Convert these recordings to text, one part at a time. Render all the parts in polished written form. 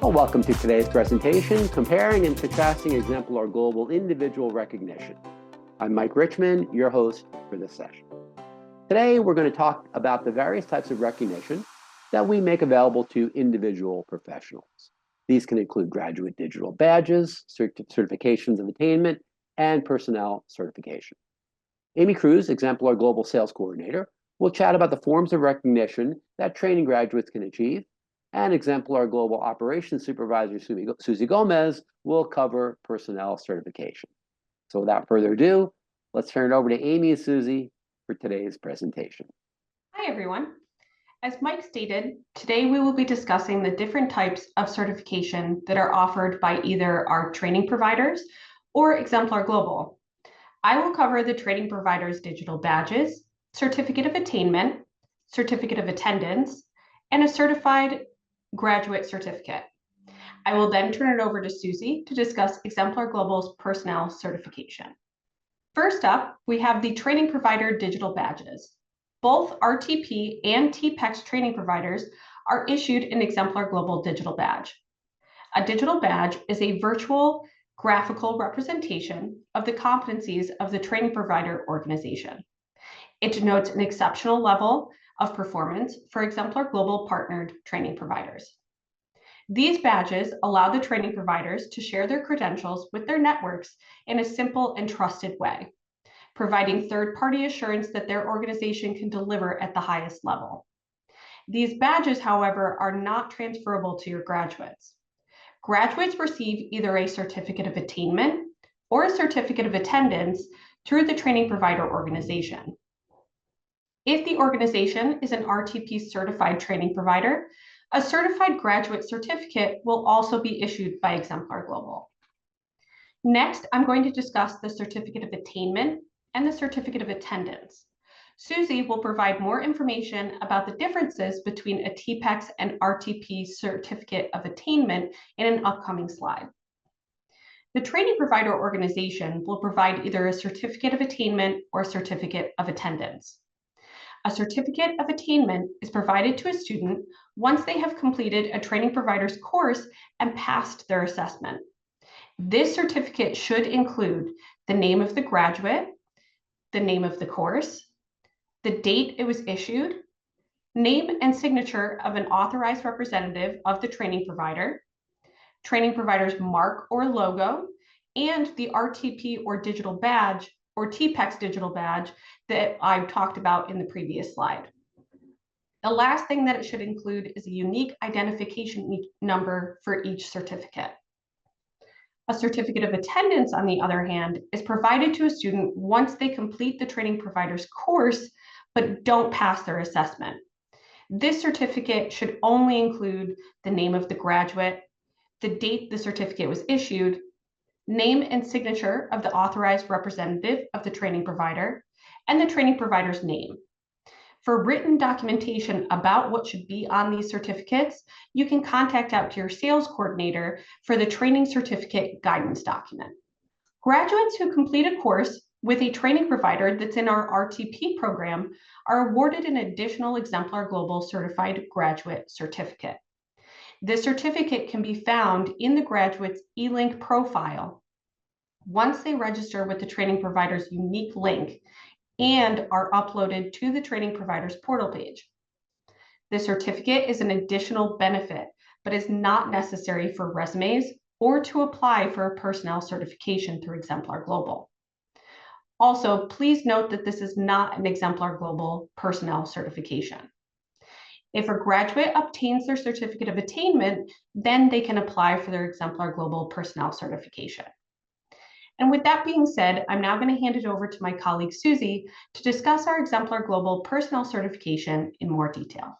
Well, welcome to today's presentation, Comparing and Contrasting Exemplar Global Individual Recognition. I'm Mike Richmond, your host for this session. Today, we're going to talk about the various types of recognition that we make available to individual professionals. These can include graduate digital badges, certifications of attainment, and personnel certification. Amy Cruz, Exemplar Global Sales Coordinator, will chat about the forms of recognition that training graduates can achieve, and Exemplar Global Operations Supervisor Susie Gomez will cover personnel certification. So without further ado, let's turn it over to Amy and Susie for today's presentation. Hi, everyone. As Mike stated, today we will be discussing the different types of certification that are offered by either our training providers or Exemplar Global. I will cover the training providers' digital badges, certificate of attainment, certificate of attendance, and a certified graduate certificate. I will then turn it over to Susie to discuss Exemplar Global's personnel certification. First up, we have the training provider digital badges. Both RTP and TPEX training providers are issued an Exemplar Global digital badge. A digital badge is a virtual graphical representation of the competencies of the training provider organization. It denotes an exceptional level of performance for Exemplar Global partnered training providers. These badges allow the training providers to share their credentials with their networks in a simple and trusted way, providing third-party assurance that their organization can deliver at the highest level. These badges, however, are not transferable to your graduates. Graduates receive either a certificate of attainment or a certificate of attendance through the training provider organization. If the organization is an RTP certified training provider, a certified graduate certificate will also be issued by Exemplar Global. Next, I'm going to discuss the certificate of attainment and the certificate of attendance. Susie will provide more information about the differences between a TPEX and RTP certificate of attainment in an upcoming slide. The training provider organization will provide either a certificate of attainment or a certificate of attendance. A certificate of attainment is provided to a student once they have completed a training provider's course and passed their assessment. This certificate should include the name of the graduate, the name of the course, the date it was issued, name and signature of an authorized representative of the training provider's mark or logo, and the RTP or digital badge or TPEX digital badge that I've talked about in the previous slide. The last thing that it should include is a unique identification number for each certificate. A certificate of attendance, on the other hand, is provided to a student once they complete the training provider's course but don't pass their assessment. This certificate should only include the name of the graduate, the date the certificate was issued, name and signature of the authorized representative of the training provider, and the training provider's name. For written documentation about what should be on these certificates, you can contact out to your sales coordinator for the training certificate guidance document. Graduates who complete a course with a training provider that's in our RTP program are awarded an additional Exemplar Global Certified Graduate Certificate. This certificate can be found in the graduate's eLink profile once they register with the training provider's unique link and are uploaded to the training provider's portal page. The certificate is an additional benefit, but is not necessary for resumes or to apply for a personnel certification through Exemplar Global. Also, please note that this is not an Exemplar Global personnel certification. If a graduate obtains their certificate of attainment, then they can apply for their Exemplar Global personnel certification. And with that being said, I'm now going to hand it over to my colleague Susie to discuss our Exemplar Global personnel certification in more detail.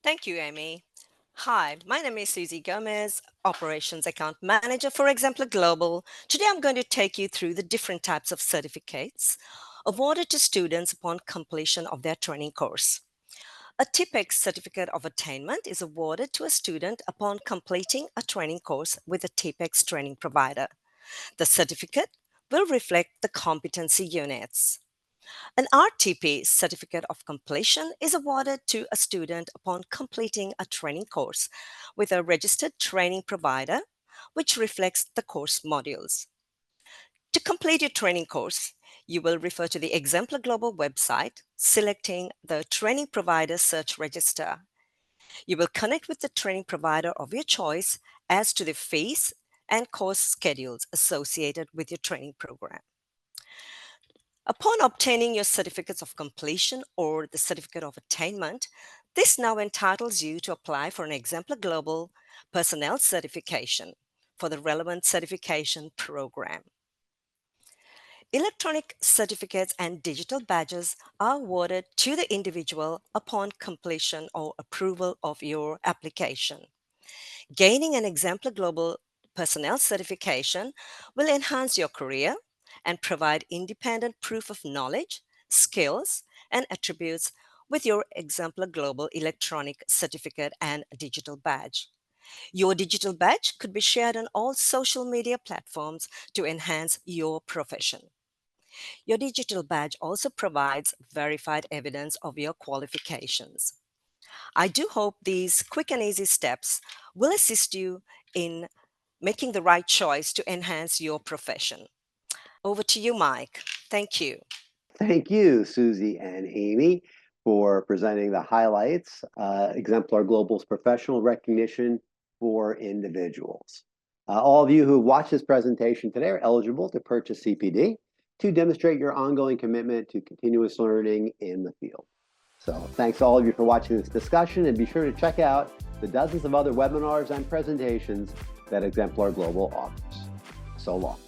Thank you, Amy. Hi, my name is Susie Gomez, Operations Account Manager for Exemplar Global. Today I'm going to take you through the different types of certificates awarded to students upon completion of their training course. A TPEX Certificate of Attainment is awarded to a student upon completing a training course with a TPEX training provider. The certificate will reflect the competency units. An RTP, Certificate of Completion, is awarded to a student upon completing a training course with a registered training provider, which reflects the course modules. To complete your training course, you will refer to the Exemplar Global website, selecting the Training Provider Search Register. You will connect with the training provider of your choice as to the fees and course schedules associated with your training program. Upon obtaining your certificates of completion or the certificate of attainment, this now entitles you to apply for an Exemplar Global personnel certification for the relevant certification program. Electronic certificates and digital badges are awarded to the individual upon completion or approval of your application. Gaining an Exemplar Global personnel certification will enhance your career and provide independent proof of knowledge, skills, and attributes with your Exemplar Global electronic certificate and digital badge. Your digital badge could be shared on all social media platforms to enhance your profession. Your digital badge also provides verified evidence of your qualifications. I do hope these quick and easy steps will assist you in making the right choice to enhance your profession. Over to you, Mike. Thank you. Thank you, Susie and Amy, for presenting the highlights, Exemplar Global's professional recognition for individuals. All of you who watched this presentation today are eligible to purchase CPD to demonstrate your ongoing commitment to continuous learning in the field. So thanks to all of you for watching this discussion, and be sure to check out the dozens of other webinars and presentations that Exemplar Global offers. So long.